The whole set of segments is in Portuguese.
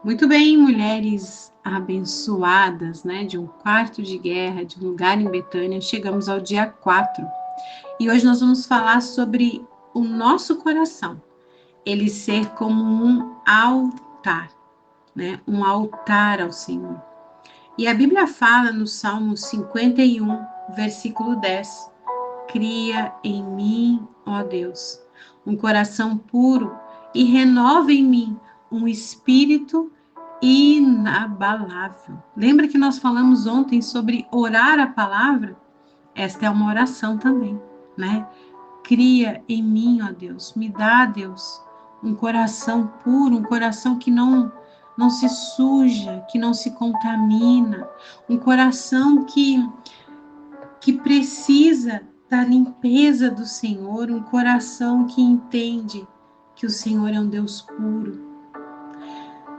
Muito bem, mulheres abençoadas, né? De um quarto de guerra, de um lugar em Betânia, chegamos ao dia 4. E hoje nós vamos falar sobre o nosso coração, ele ser como um altar, né? Um altar ao Senhor. E a Bíblia fala no Salmo 51, versículo 10: Cria em mim, ó Deus, um coração puro e renova em mim um espírito inabalável. Lembra que nós falamos ontem sobre orar a palavra? Esta é uma oração também, né? Cria em mim, ó Deus, me dá, Deus, um coração puro, um coração que não se suja, que não se contamina, um coração que precisa da limpeza do Senhor, um coração que entende que o Senhor é um Deus puro.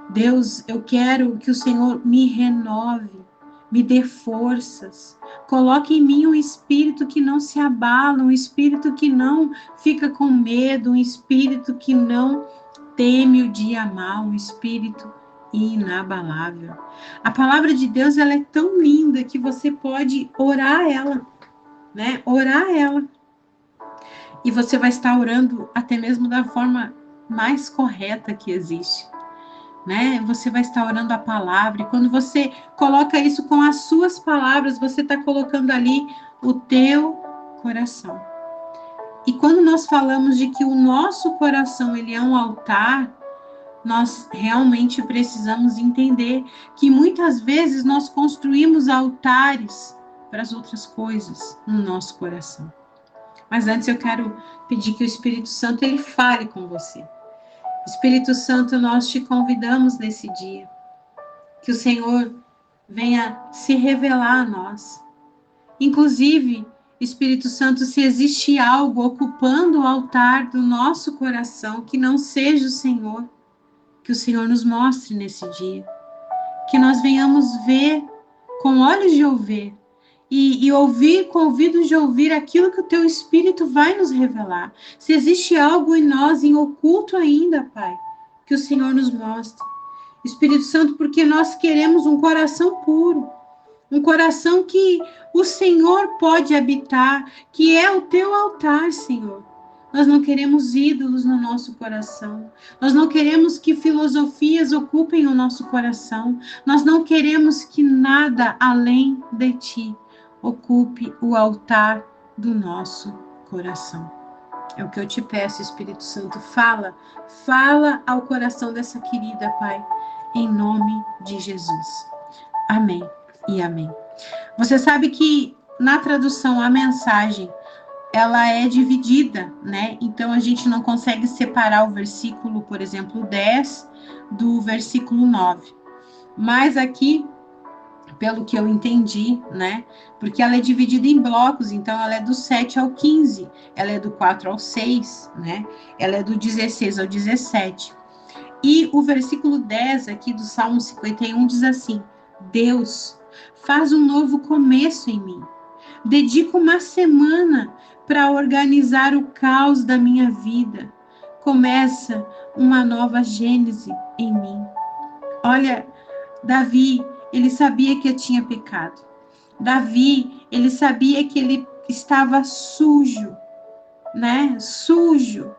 Deus, eu quero que o Senhor me renove, me dê forças, coloque em mim um espírito que não se abala, um espírito que não fica com medo, um espírito que não teme o dia mal, um espírito inabalável. A palavra de Deus, ela é tão linda que você pode orar ela, né? Orar ela. E você vai estar orando até mesmo da forma mais correta que existe, né? Você vai estar orando a palavra, e quando você coloca isso com as suas palavras, você está colocando ali o teu coração. E quando nós falamos de que o nosso coração, ele é um altar, nós realmente precisamos entender que muitas vezes nós construímos altares para as outras coisas no nosso coração. Mas antes eu quero pedir que o Espírito Santo ele fale com você. Espírito Santo, nós te convidamos nesse dia, que o Senhor venha se revelar a nós. Inclusive, Espírito Santo, se existe algo ocupando o altar do nosso coração que não seja o Senhor, que o Senhor nos mostre nesse dia, que nós venhamos ver com olhos de ouvir e ouvir com ouvidos de ouvir aquilo que o teu Espírito vai nos revelar. Se existe algo em nós em oculto ainda, Pai, que o Senhor nos mostre. Espírito Santo, porque nós queremos um coração puro, um coração que o Senhor pode habitar, que é o teu altar, Senhor. Nós não queremos ídolos no nosso coração. Nós não queremos que filosofias ocupem o nosso coração. Nós não queremos que nada além de ti ocupe o altar do nosso coração. É o que eu te peço, Espírito Santo. Fala ao coração dessa querida, Pai, em nome de Jesus. Amém e amém. Você sabe que na tradução a mensagem ela é dividida, né? Então a gente não consegue separar o versículo, por exemplo, 10 do versículo 9. Mas aqui, pelo que eu entendi, né? Porque ela é dividida em blocos, então ela é do 7 ao 15, ela é do 4 ao 6, né? Ela é do 16 ao 17. E o versículo 10 aqui do Salmo 51 diz assim: Deus, faz um novo começo em mim. Dedico uma semana para organizar o caos da minha vida. Começa uma nova gênese em mim. Olha, Davi, ele sabia que tinha pecado. Davi, ele sabia que ele estava sujo, né? Sujo.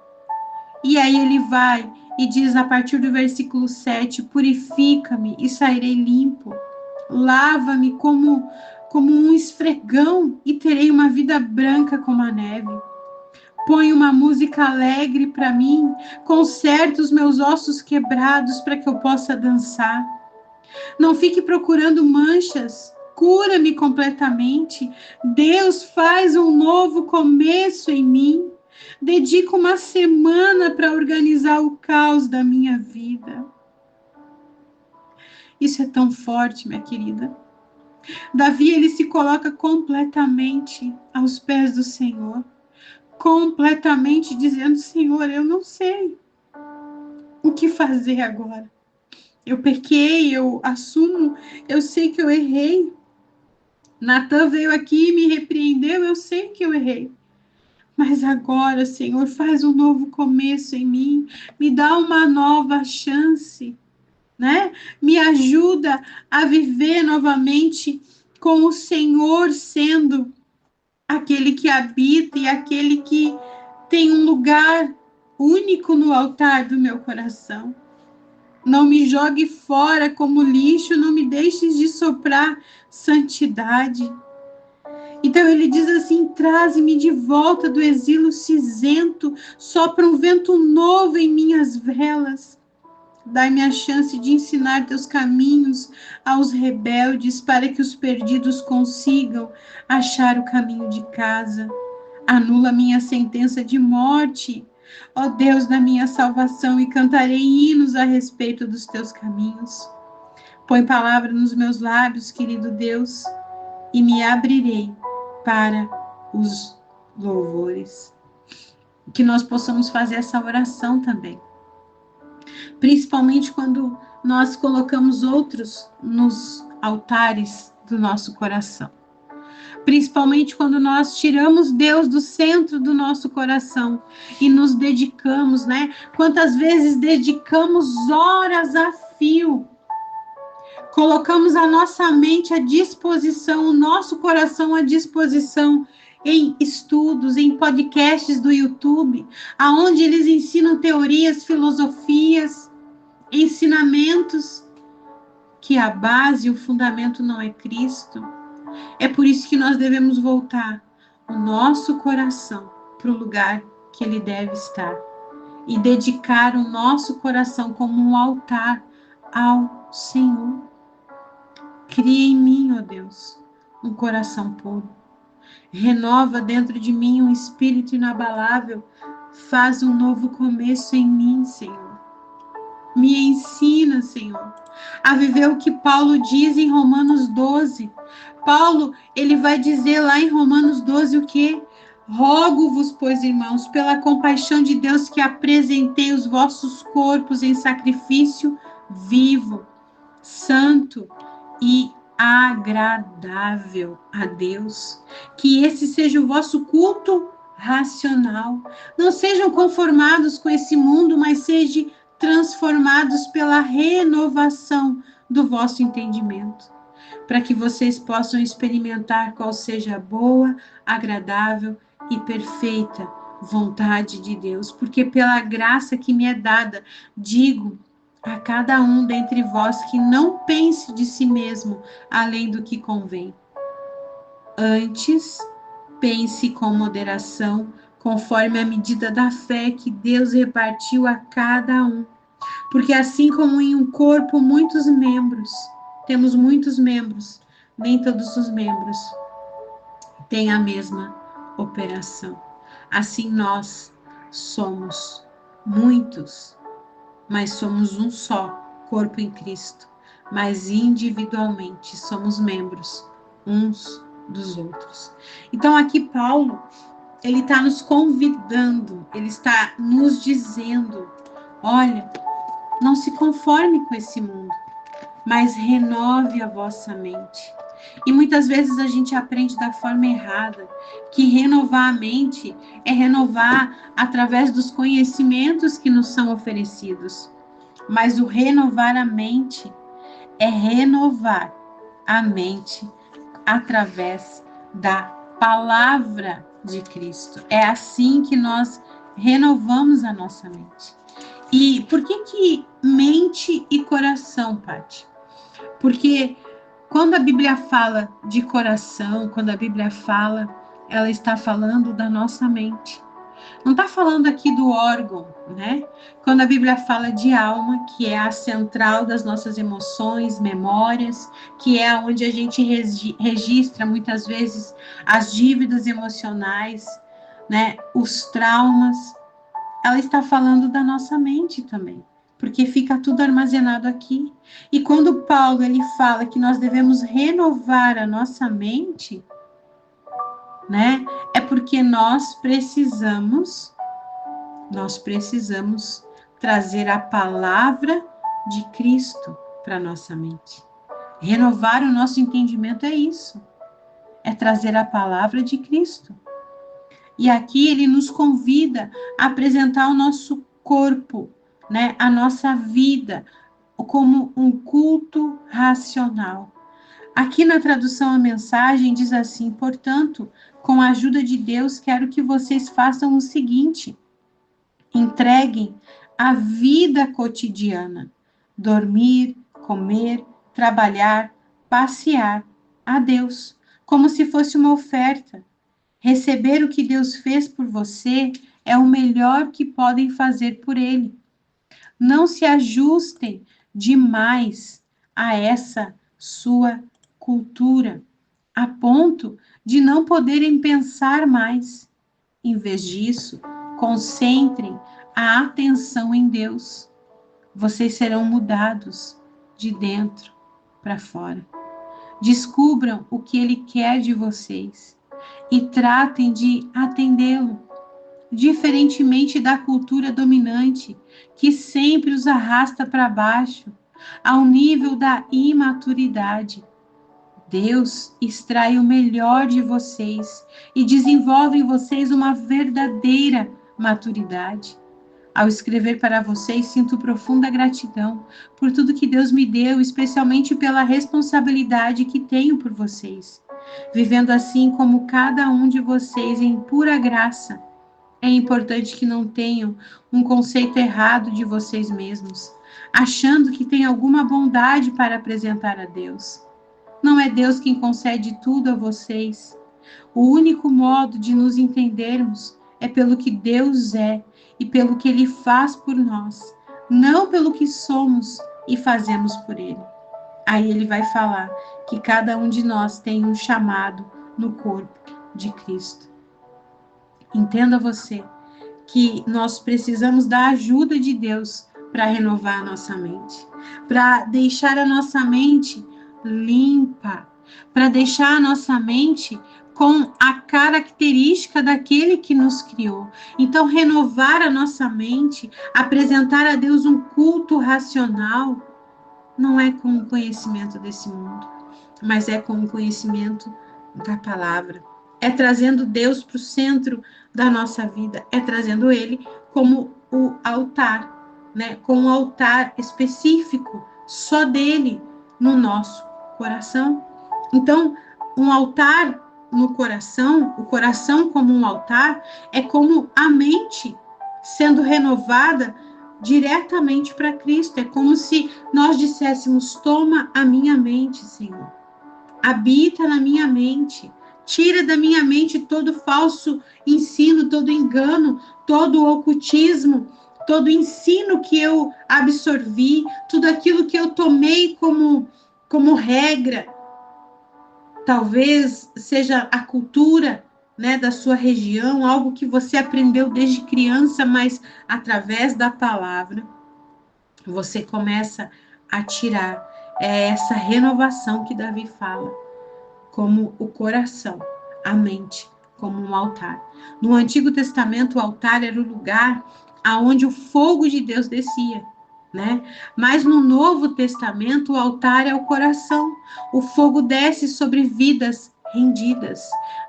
E aí ele vai e diz a partir do versículo 7, purifica-me e sairei limpo. Lava-me como um esfregão e terei uma vida branca como a neve. Põe uma música alegre para mim, conserta os meus ossos quebrados para que eu possa dançar. Não fique procurando manchas, cura-me completamente. Deus faz um novo começo em mim. Dedico uma semana para organizar o caos da minha vida. Isso é tão forte, minha querida. Davi, ele se coloca completamente aos pés do Senhor, completamente dizendo: Senhor, eu não sei o que fazer agora. Eu pequei, eu assumo, eu sei que eu errei. Natan veio aqui e me repreendeu, eu sei que eu errei. Mas agora, Senhor, faz um novo começo em mim, me dá uma nova chance. né? Me ajuda a viver novamente com o Senhor sendo aquele que habita e aquele que tem um lugar único no altar do meu coração. Não me jogue fora como lixo, não me deixes de soprar santidade. Então ele diz assim: traze-me de volta do exílio cinzento, sopra um vento novo em minhas velas. Dai-me a chance de ensinar teus caminhos aos rebeldes, para que os perdidos consigam achar o caminho de casa. Anula minha sentença de morte, ó Deus da minha salvação, e cantarei hinos a respeito dos teus caminhos. Põe palavra nos meus lábios, querido Deus, e me abrirei para os louvores. Que nós possamos fazer essa oração também. Principalmente quando nós colocamos outros nos altares do nosso coração. Principalmente quando nós tiramos Deus do centro do nosso coração e nos dedicamos, né? Quantas vezes dedicamos horas a fio, colocamos a nossa mente à disposição, o nosso coração à disposição em estudos, em podcasts do YouTube, aonde eles ensinam teorias, filosofias, ensinamentos, que a base, o fundamento não é Cristo. É por isso que nós devemos voltar o nosso coração para o lugar que ele deve estar e dedicar o nosso coração como um altar ao Senhor. Cria em mim, ó Deus, um coração puro. Renova dentro de mim um espírito inabalável. Faz um novo começo em mim, Senhor. Me ensina, Senhor, a viver o que Paulo diz em Romanos 12. Paulo, ele vai dizer lá em Romanos 12 o quê? Rogo-vos, pois, irmãos, pela compaixão de Deus, que apresentei os vossos corpos em sacrifício vivo, santo e agradável a Deus. Que esse seja o vosso culto racional. Não sejam conformados com esse mundo, mas sejam transformados pela renovação do vosso entendimento, para que vocês possam experimentar qual seja a boa, agradável e perfeita vontade de Deus. Porque pela graça que me é dada, digo a cada um dentre vós que não pense de si mesmo além do que convém. Antes, pense com moderação, conforme a medida da fé que Deus repartiu a cada um. Porque assim como em um corpo temos muitos membros, nem todos os membros têm a mesma operação. Assim nós somos muitos, mas somos um só corpo em Cristo, mas individualmente somos membros uns dos outros. Então aqui Paulo, ele está nos convidando, ele está nos dizendo, olha, não se conforme com esse mundo, mas renove a vossa mente. E muitas vezes a gente aprende da forma errada, que renovar a mente é renovar através dos conhecimentos que nos são oferecidos. Mas o renovar a mente é renovar a mente através da palavra de Cristo. É assim que nós renovamos a nossa mente. E por que mente e coração, Paty? Porque quando a Bíblia fala de coração, quando a Bíblia fala, ela está falando da nossa mente. Não está falando aqui do órgão, né? Quando a Bíblia fala de alma, que é a central das nossas emoções, memórias, que é onde a gente registra muitas vezes as dívidas emocionais, né? Os traumas. Ela está falando da nossa mente também, porque fica tudo armazenado aqui. E quando Paulo ele fala que nós devemos renovar a nossa mente, né? É porque nós precisamos trazer a palavra de Cristo para nossa mente. Renovar o nosso entendimento é isso. É trazer a palavra de Cristo. E aqui ele nos convida a apresentar o nosso corpo, né? A nossa vida como um culto racional. Aqui na tradução a mensagem diz assim: portanto, com a ajuda de Deus, quero que vocês façam o seguinte: entreguem a vida cotidiana, dormir, comer, trabalhar, passear, a Deus, como se fosse uma oferta. Receber o que Deus fez por você é o melhor que podem fazer por Ele. Não se ajustem demais a essa sua cultura, a ponto de não poderem pensar mais. Em vez disso, concentrem a atenção em Deus. Vocês serão mudados de dentro para fora. Descubram o que Ele quer de vocês e tratem de atendê-lo, diferentemente da cultura dominante, que sempre os arrasta para baixo, ao nível da imaturidade. Deus extrai o melhor de vocês e desenvolve em vocês uma verdadeira maturidade. Ao escrever para vocês, sinto profunda gratidão por tudo que Deus me deu, especialmente pela responsabilidade que tenho por vocês. Vivendo assim como cada um de vocês em pura graça, é importante que não tenham um conceito errado de vocês mesmos, achando que tem alguma bondade para apresentar a Deus. Não é Deus quem concede tudo a vocês. O único modo de nos entendermos é pelo que Deus é e pelo que Ele faz por nós, não pelo que somos e fazemos por Ele. Aí ele vai falar que cada um de nós tem um chamado no corpo de Cristo. Entenda você que nós precisamos da ajuda de Deus para renovar a nossa mente, para deixar a nossa mente limpa, para deixar a nossa mente com a característica daquele que nos criou. Então, renovar a nossa mente, apresentar a Deus um culto racional, não é com o conhecimento desse mundo, mas é com o conhecimento da palavra. É trazendo Deus para o centro da nossa vida, é trazendo Ele como o altar, né? Com um altar específico, só dele no nosso coração. Então, um altar no coração, o coração como um altar, é como a mente sendo renovada diretamente para Cristo. É como se nós disséssemos: toma a minha mente, Senhor. Habita na minha mente. Tira da minha mente todo falso ensino, todo engano, todo ocultismo, todo ensino que eu absorvi, tudo aquilo que eu tomei como regra. Talvez seja a cultura, né, da sua região, algo que você aprendeu desde criança, mas através da palavra, você começa a tirar essa renovação que Davi fala, como o coração, a mente, como um altar. No Antigo Testamento, o altar era o lugar aonde o fogo de Deus descia, né? Mas no Novo Testamento, o altar é o coração. O fogo desce sobre vidas rendidas.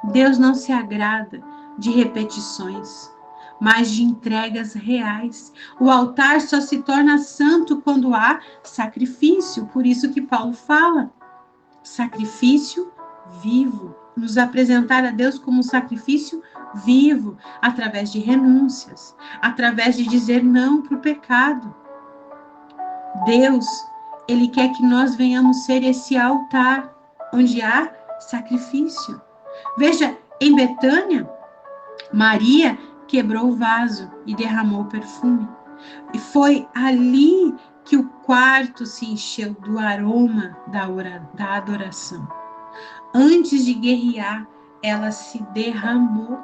Deus não se agrada de repetições, mas de entregas reais. O altar só se torna santo quando há sacrifício. Por isso que Paulo fala: sacrifício vivo. Nos apresentar a Deus como um sacrifício vivo, através de renúncias, através de dizer não para o pecado. Deus, Ele quer que nós venhamos ser esse altar, onde há sacrifício. Veja, em Betânia, Maria quebrou o vaso e derramou perfume. E foi ali que o quarto se encheu do aroma da adoração. Antes de guerrear, ela se derramou.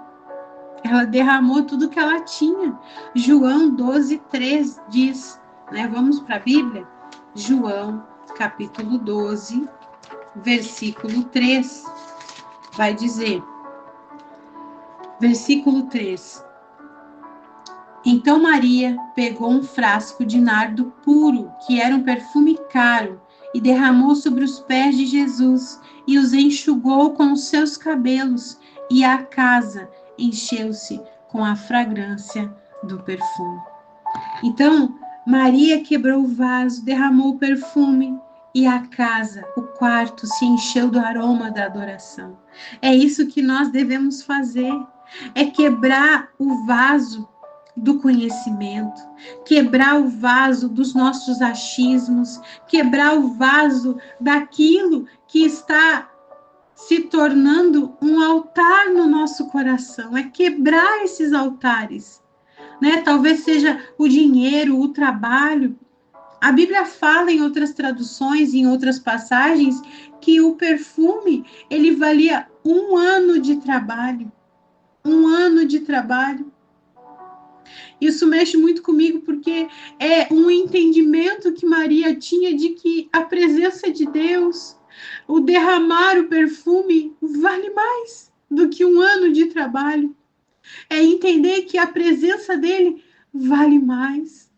Ela derramou tudo que ela tinha. João 12:3 diz, né? Vamos para a Bíblia? João, capítulo 12, versículo 3, vai dizer, versículo 3: Então Maria pegou um frasco de nardo puro, que era um perfume caro, e derramou sobre os pés de Jesus, e os enxugou com os seus cabelos, e a casa encheu-se com a fragrância do perfume. Então, Maria quebrou o vaso, derramou o perfume e a casa, o quarto, se encheu do aroma da adoração. É isso que nós devemos fazer, é quebrar o vaso do conhecimento, quebrar o vaso dos nossos achismos, quebrar o vaso daquilo que está se tornando um altar no nosso coração, é quebrar esses altares, né? Talvez seja o dinheiro, o trabalho. A Bíblia fala em outras traduções, em outras passagens, que o perfume, ele valia 1 ano de trabalho. 1 ano de trabalho. Isso mexe muito comigo, porque é um entendimento que Maria tinha de que a presença de Deus, o derramar o perfume, vale mais do que 1 ano de trabalho. É entender que a presença dele vale mais.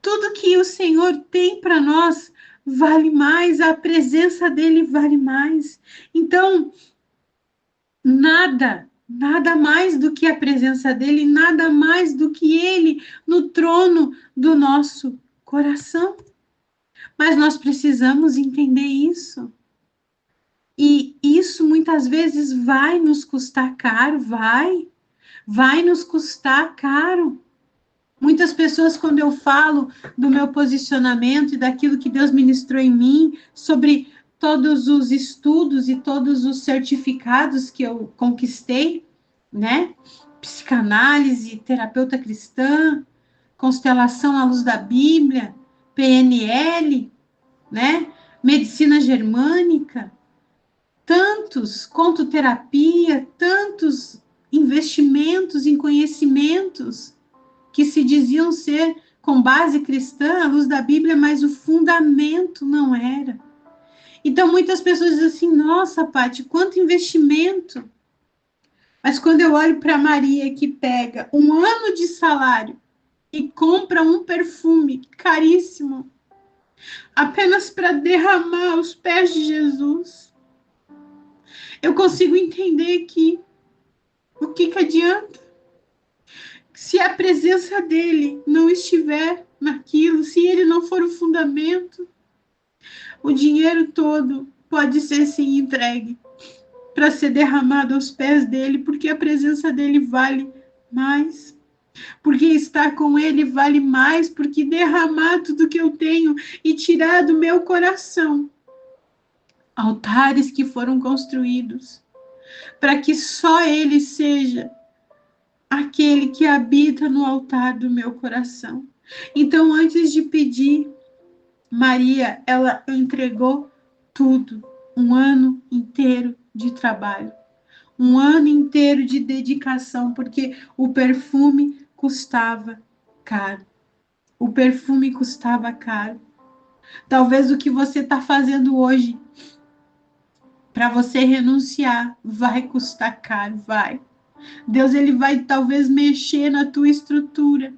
Tudo que o Senhor tem para nós vale mais, a presença dele vale mais. Então, nada mais do que a presença dele, nada mais do que ele no trono do nosso coração. Mas nós precisamos entender isso. E isso muitas vezes vai nos custar caro, vai nos custar caro. Muitas pessoas, quando eu falo do meu posicionamento e daquilo que Deus ministrou em mim, sobre todos os estudos e todos os certificados que eu conquistei, né? Psicanálise, terapeuta cristã, constelação à luz da Bíblia, PNL, né? Medicina germânica, tantos, contoterapia, tantos investimentos em conhecimentos que se diziam ser com base cristã, à luz da Bíblia, mas o fundamento não era. Então, muitas pessoas dizem assim, nossa, Paty, quanto investimento. Mas quando eu olho para Maria, que pega 1 ano de salário e compra um perfume caríssimo, apenas para derramar aos pés de Jesus, eu consigo entender que o que adianta? Se a presença dele não estiver naquilo, se ele não for o fundamento, o dinheiro todo pode ser sim entregue para ser derramado aos pés dele, porque a presença dele vale mais. Porque estar com ele vale mais, porque derramar tudo que eu tenho e tirar do meu coração altares que foram construídos para que só ele seja aquele que habita no altar do meu coração. Então, antes de pedir, Maria, ela entregou tudo, 1 ano inteiro de trabalho, 1 ano inteiro de dedicação, porque o perfume custava caro. O perfume custava caro. Talvez o que você está fazendo hoje, para você renunciar, vai custar caro, vai. Deus, ele vai talvez mexer na tua estrutura,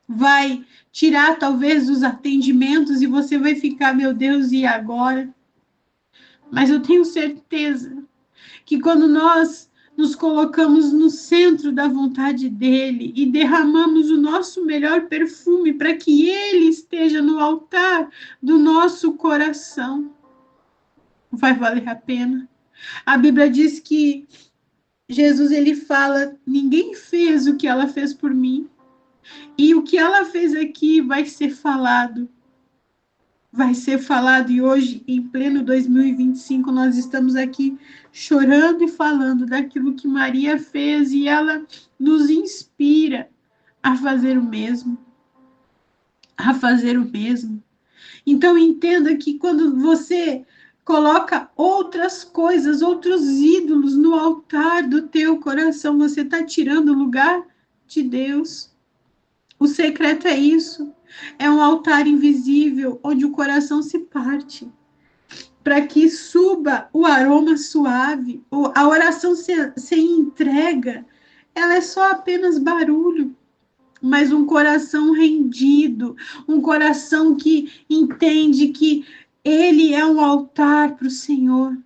vai tirar talvez os atendimentos e você vai ficar, meu Deus, e agora? Mas eu tenho certeza que quando nós nos colocamos no centro da vontade dele e derramamos o nosso melhor perfume para que ele esteja no altar do nosso coração, vai valer a pena. A Bíblia diz que Jesus, ele fala, ninguém fez o que ela fez por mim. E o que ela fez aqui vai ser falado. Vai ser falado, e hoje, em pleno 2025, nós estamos aqui chorando e falando daquilo que Maria fez, e ela nos inspira a fazer o mesmo. A fazer o mesmo. Então, entenda que quando você coloca outras coisas, outros ídolos no altar do teu coração, você está tirando o lugar de Deus. O secreto é isso. É um altar invisível onde o coração se parte, para que suba o aroma suave. A oração sem entrega, ela é só apenas barulho, mas um coração rendido, um coração que entende que ele é um altar para o Senhor.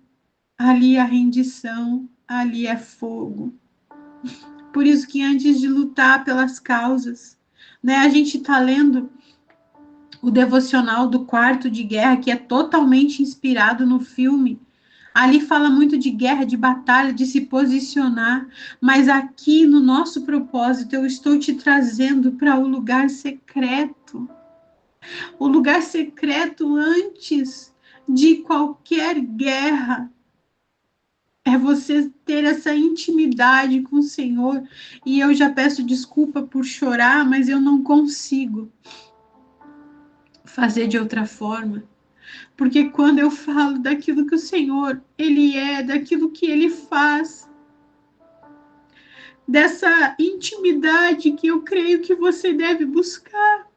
Ali a rendição, ali é fogo. Por isso que antes de lutar pelas causas, né? A gente está lendo o devocional do Quarto de Guerra, que é totalmente inspirado no filme. Ali fala muito de guerra, de batalha, de se posicionar, mas aqui no nosso propósito eu estou te trazendo para o lugar secreto. O lugar secreto antes de qualquer guerra. É você ter essa intimidade com o Senhor. E eu já peço desculpa por chorar, mas eu não consigo fazer de outra forma. Porque quando eu falo daquilo que o Senhor, Ele é, daquilo que Ele faz, dessa intimidade que eu creio que você deve buscar,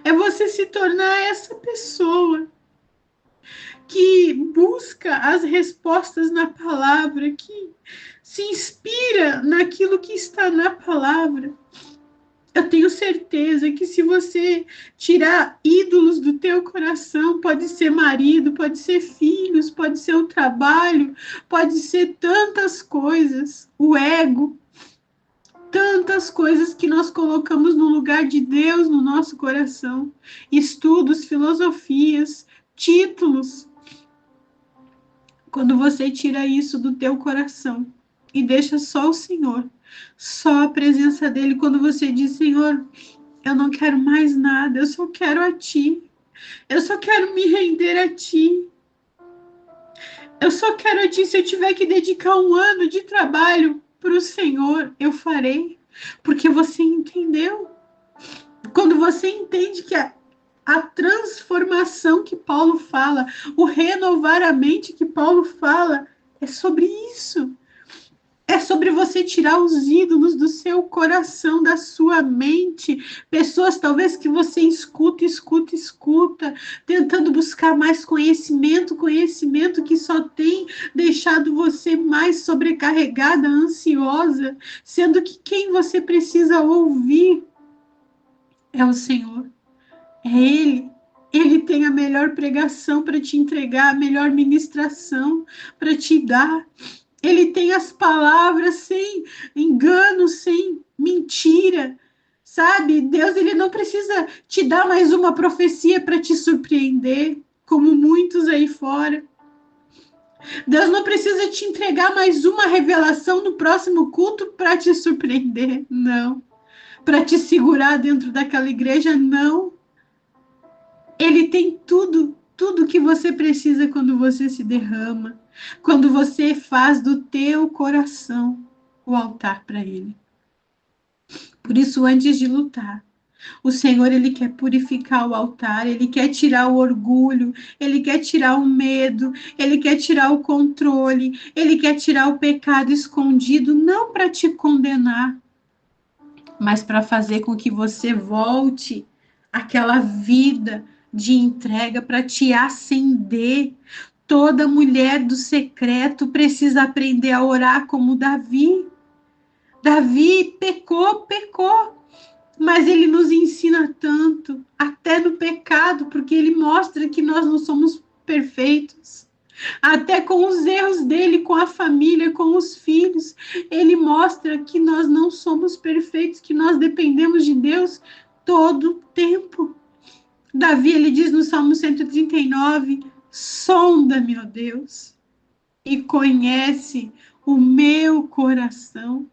é você se tornar essa pessoa que busca as respostas na palavra, que se inspira naquilo que está na palavra. Eu tenho certeza que se você tirar ídolos do teu coração, pode ser marido, pode ser filhos, pode ser o trabalho, pode ser tantas coisas, o ego, tantas coisas que nós colocamos no lugar de Deus no nosso coração, estudos, filosofias, títulos. Quando você tira isso do teu coração e deixa só o Senhor, só a presença dele, quando você diz, Senhor, eu não quero mais nada, eu só quero a Ti. Eu só quero me render a Ti. Eu só quero a Ti. Se eu tiver que dedicar 1 ano de trabalho para o Senhor, eu farei. Porque você entendeu. Quando você entende que a transformação que Paulo fala, o renovar a mente que Paulo fala, é sobre isso. É sobre você tirar os ídolos do seu coração, da sua mente. Pessoas talvez que você escuta, tentando buscar mais conhecimento, conhecimento que só tem deixado você mais sobrecarregada, ansiosa, sendo que quem você precisa ouvir é o Senhor. É Ele. Ele tem a melhor pregação para te entregar, a melhor ministração para te dar. Ele tem as palavras sem engano, sem mentira, sabe? Deus, ele não precisa te dar mais uma profecia para te surpreender, como muitos aí fora. Deus não precisa te entregar mais uma revelação no próximo culto para te surpreender, não. Para te segurar dentro daquela igreja, não. Ele tem tudo que você precisa quando você se derrama, quando você faz do teu coração o altar para Ele. Por isso, antes de lutar, o Senhor, Ele quer purificar o altar, Ele quer tirar o orgulho, Ele quer tirar o medo, Ele quer tirar o controle, Ele quer tirar o pecado escondido, não para te condenar, mas para fazer com que você volte àquela vida de entrega, para te acender. Toda mulher do secreto precisa aprender a orar como Davi. Davi pecou, mas ele nos ensina tanto, até no pecado, porque ele mostra que nós não somos perfeitos. Até com os erros dele, com a família, com os filhos, ele mostra que nós não somos perfeitos, que nós dependemos de Deus todo o tempo. Davi, ele diz no Salmo 139, sonda-me, ó Deus, e conhece o meu coração.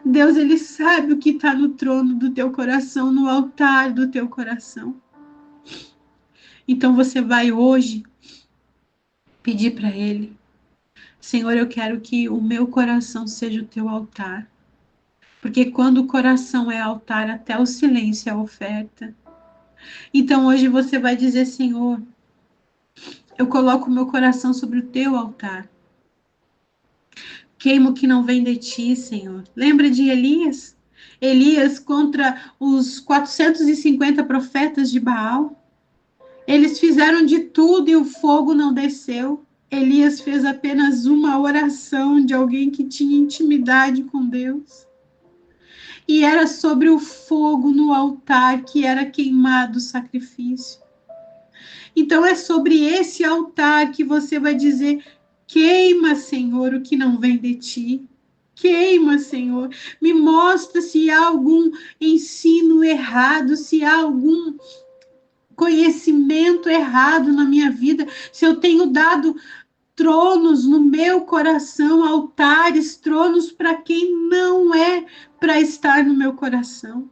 Deus, ele sabe o que está no trono do teu coração, no altar do teu coração. Então você vai hoje pedir para ele, Senhor, eu quero que o meu coração seja o teu altar. Porque quando o coração é altar, até o silêncio é oferta. Então hoje você vai dizer, Senhor, eu coloco o meu coração sobre o teu altar. Queimo o que não vem de ti, Senhor. Lembra de Elias? Elias contra os 450 profetas de Baal. Eles fizeram de tudo e o fogo não desceu. Elias fez apenas uma oração de alguém que tinha intimidade com Deus. E era sobre o fogo no altar que era queimado o sacrifício. Então é sobre esse altar que você vai dizer, queima, Senhor, o que não vem de ti. queima, Senhor. Me mostra se há algum ensino errado, se há algum conhecimento errado na minha vida, se eu tenho dado tronos no meu coração, altares, tronos para quem não é para estar no meu coração.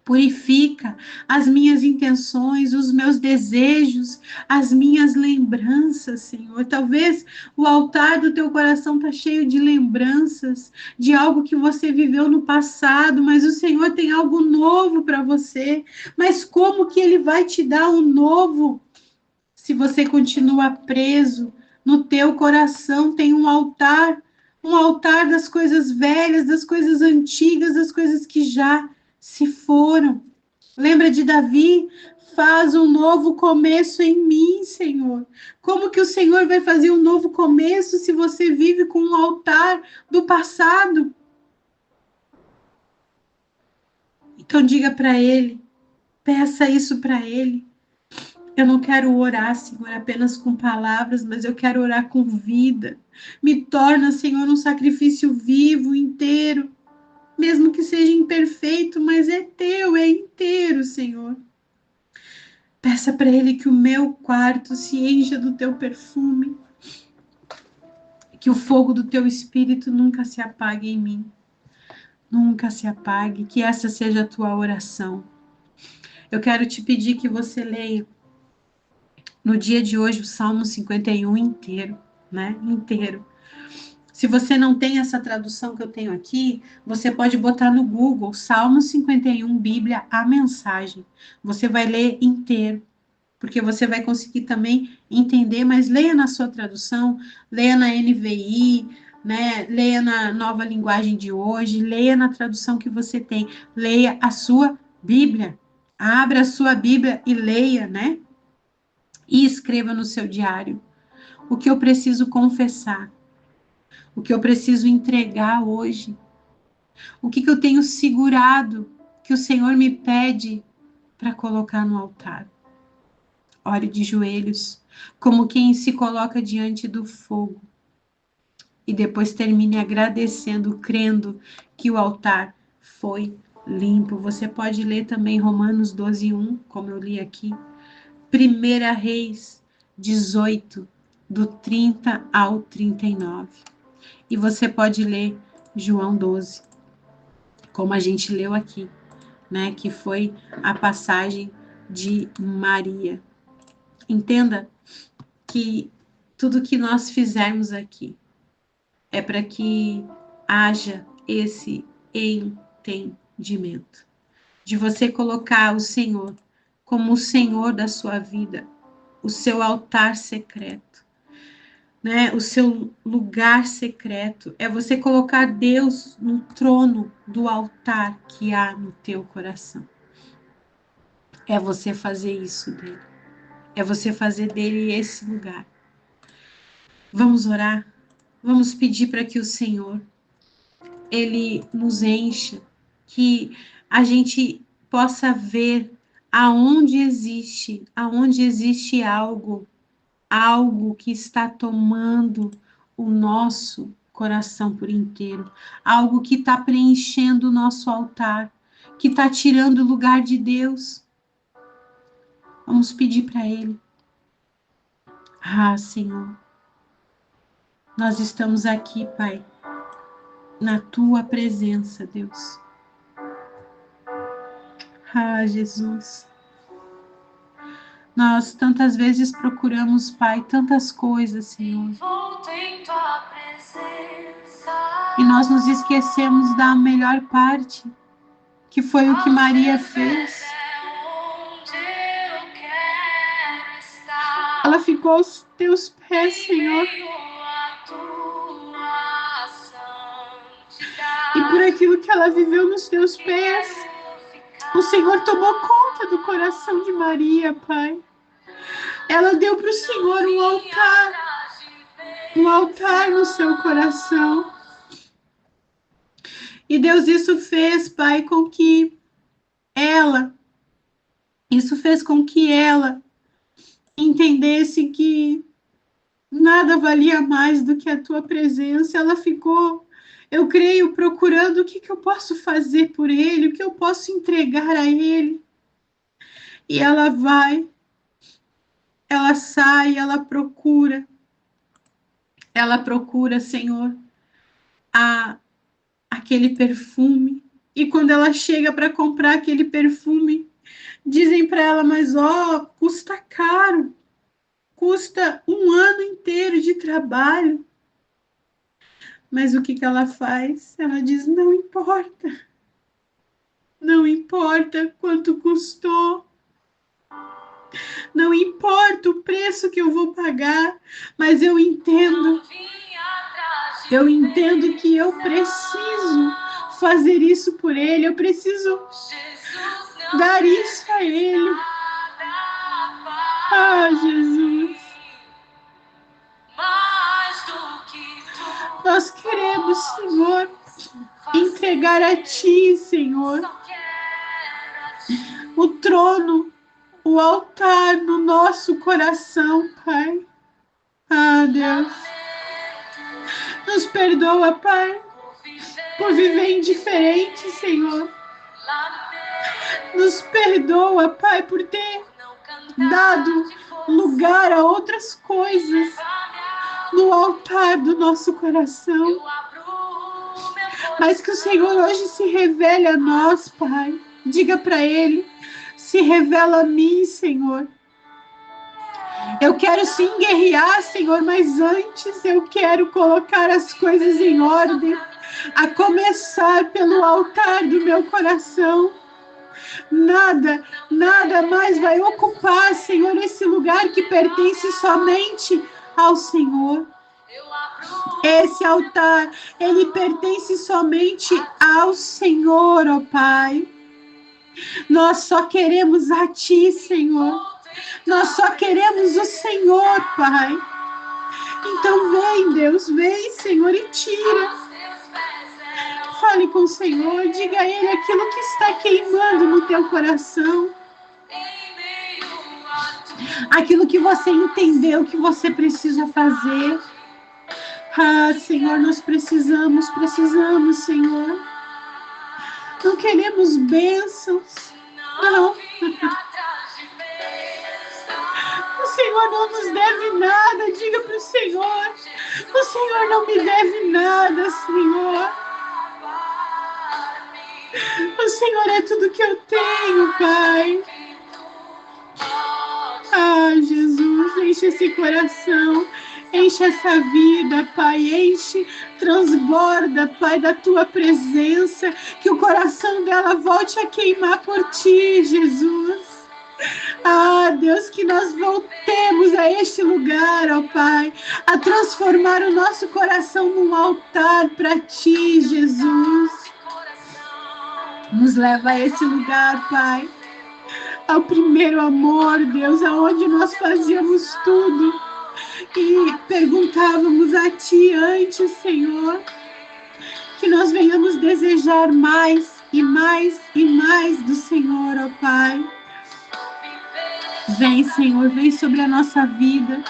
Purifica as minhas intenções, os meus desejos, as minhas lembranças, Senhor. Talvez o altar do teu coração está cheio de lembranças, de algo que você viveu no passado, mas o Senhor tem algo novo para você. Mas como que Ele vai te dar um novo se você continua preso no teu coração? Tem um altar das coisas velhas, das coisas antigas, das coisas que já se foram. Lembra de Davi? Faz um novo começo em mim, Senhor. Como que o Senhor vai fazer um novo começo se você vive com um altar do passado? Então diga para Ele, peça isso para Ele. Eu não quero orar, Senhor, apenas com palavras, mas eu quero orar com vida. Me torna, Senhor, um sacrifício vivo, inteiro, mesmo que seja imperfeito, mas é teu, é inteiro, Senhor. Peça para Ele que o meu quarto se encha do teu perfume, que o fogo do teu espírito nunca se apague em mim, nunca se apague, que essa seja a tua oração. Eu quero te pedir que você leia no dia de hoje o Salmo 51 inteiro, né? Inteiro. Se você não tem essa tradução que eu tenho aqui, você pode botar no Google Salmo 51 Bíblia, a mensagem. Você vai ler inteiro, porque você vai conseguir também entender, mas leia na sua tradução, leia na NVI, né? Leia na nova linguagem de hoje, leia na tradução que você tem, leia a sua Bíblia. Abra a sua Bíblia e leia, né? E escreva no seu diário o que eu preciso confessar, o que eu preciso entregar hoje, o que eu tenho segurado, que o Senhor me pede para colocar no altar. Ore de joelhos, como quem se coloca diante do fogo, e depois termine agradecendo, crendo que o altar foi limpo. Você pode ler também Romanos 12:1, como eu li aqui. 1 Reis 18, do 30 ao 39. E você pode ler João 12, como a gente leu aqui, né? Que foi a passagem de Maria. Entenda que tudo que nós fizermos aqui é para que haja esse entendimento de você colocar o Senhor como o Senhor da sua vida, o seu altar secreto, né? O seu lugar secreto é você colocar Deus no trono do altar que há no teu coração. É você fazer isso dele. É você fazer dele esse lugar. Vamos orar? Vamos pedir para que o Senhor, Ele nos encha, que a gente possa ver aonde existe algo que está tomando o nosso coração por inteiro, algo que está preenchendo o nosso altar, que está tirando o lugar de Deus. Vamos pedir para Ele. Ah, Senhor, nós estamos aqui, Pai, na Tua presença, Deus. Ah, Jesus. Nós tantas vezes procuramos, Pai, tantas coisas, Senhor. E nós nos esquecemos da melhor parte, que foi o que Maria fez. Ela ficou aos teus pés, Senhor. E por aquilo que ela viveu nos teus pés, o Senhor tomou conta do coração de Maria, Pai. Ela deu para o Senhor um altar no seu coração. E Deus, isso fez, Pai, isso fez com que ela entendesse que nada valia mais do que a tua presença. Ela ficou Eu creio procurando o que eu posso fazer por ele, o que eu posso entregar a ele. E ela vai, ela sai, ela procura, Senhor, aquele perfume. E quando ela chega para comprar aquele perfume, dizem para ela, mas ó, custa caro, custa um ano inteiro de trabalho. Mas o que ela faz? Ela diz, não importa. Não importa quanto custou, não importa o preço que eu vou pagar, mas eu entendo que eu preciso fazer isso por ele, eu preciso dar isso a ele. Ah, Jesus. Nós queremos, Senhor, entregar a Ti, Senhor, o trono, o altar no nosso coração, Pai. Ah, Deus, nos perdoa, Pai, por viver indiferente, Senhor. Nos perdoa, Pai, por ter dado lugar a outras coisas no altar do nosso coração. Mas que o Senhor hoje se revele a nós, Pai. Diga para Ele, se revela a mim, Senhor. Eu quero sim guerrear, Senhor, mas antes eu quero colocar as coisas em ordem, a começar pelo altar do meu coração. Nada mais vai ocupar, Senhor, esse lugar que pertence somente ao Senhor. Esse altar, ele pertence somente ao Senhor, ó Pai. Nós só queremos a Ti, Senhor. Nós só queremos o Senhor, Pai. Então vem, Deus, vem, Senhor, e tira. Fale com o Senhor, diga a Ele aquilo que está queimando no teu coração. Aquilo que você entendeu que você precisa fazer. Ah, Senhor, nós precisamos, Senhor. Não queremos bênçãos, não. O Senhor não nos deve nada, diga para o Senhor. O Senhor não me deve nada, Senhor. O Senhor é tudo que eu tenho, Pai. Ah, Jesus, enche esse coração, enche essa vida, Pai, enche, transborda, Pai, da Tua presença, que o coração dela volte a queimar por Ti, Jesus. Ah, Deus, que nós voltemos a este lugar, ó Pai, a transformar o nosso coração num altar para Ti, Jesus. Nos leva a esse lugar, Pai, ao primeiro amor, Deus, aonde nós fazíamos tudo e perguntávamos a Ti antes, Senhor, que nós venhamos desejar mais e mais e mais do Senhor, ó Pai. Vem, Senhor, vem sobre a nossa vida.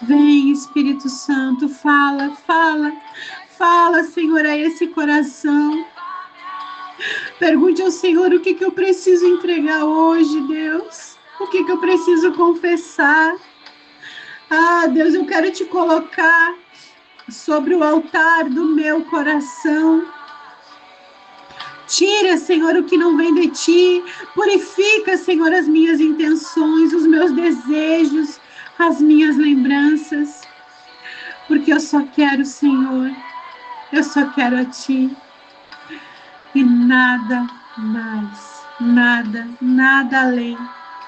Vem, Espírito Santo, fala, Senhor, a esse coração. Pergunte ao Senhor o que eu preciso entregar hoje, Deus. O que eu preciso confessar. Ah, Deus, eu quero Te colocar sobre o altar do meu coração. Tira, Senhor, o que não vem de Ti. Purifica, Senhor, as minhas intenções, os meus desejos, as minhas lembranças. Porque eu só quero, Senhor, eu só quero a Ti. E nada mais, nada além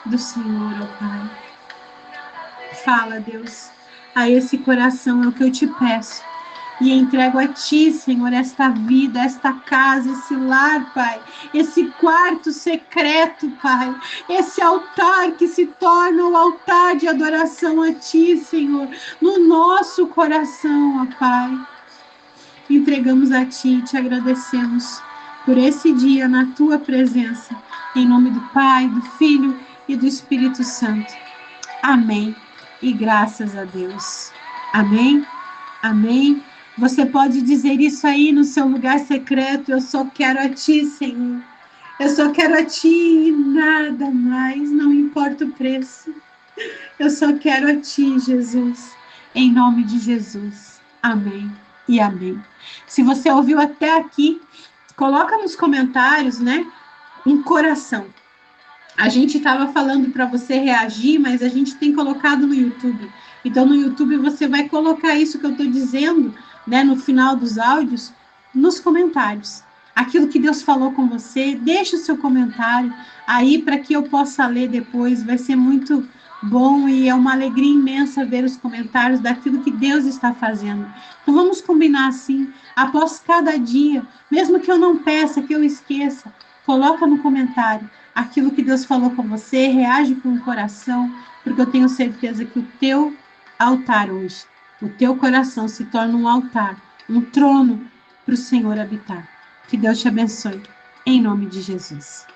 do Senhor, ó Pai. Fala, Deus, a esse coração é o que eu Te peço. E entrego a Ti, Senhor, esta vida, esta casa, esse lar, Pai. Esse quarto secreto, Pai. Esse altar que se torna o altar de adoração a Ti, Senhor. No nosso coração, ó Pai. Entregamos a Ti e Te agradecemos por esse dia na Tua presença. Em nome do Pai, do Filho e do Espírito Santo. Amém. E graças a Deus. Amém. Amém Você pode dizer isso aí no seu lugar secreto: eu só quero a ti, Senhor. Eu só quero a ti e nada mais, não importa o preço. Eu só quero a ti, Jesus. Em nome de Jesus. Amém e amém. Se você ouviu até aqui, coloca nos comentários, né, um coração. A gente estava falando para você reagir, mas a gente tem colocado no YouTube. Então, no YouTube, você vai colocar isso que eu estou dizendo, né, no final dos áudios, nos comentários. Aquilo que Deus falou com você, deixa o seu comentário aí para que eu possa ler depois. Vai ser muito bom e é uma alegria imensa ver os comentários daquilo que Deus está fazendo. Então, vamos combinar assim, após cada dia, mesmo que eu não peça, que eu esqueça, coloca no comentário aquilo que Deus falou com você, reage com o coração, porque eu tenho certeza que o teu altar hoje, o teu coração se torna um altar, um trono para o Senhor habitar. Que Deus te abençoe, em nome de Jesus.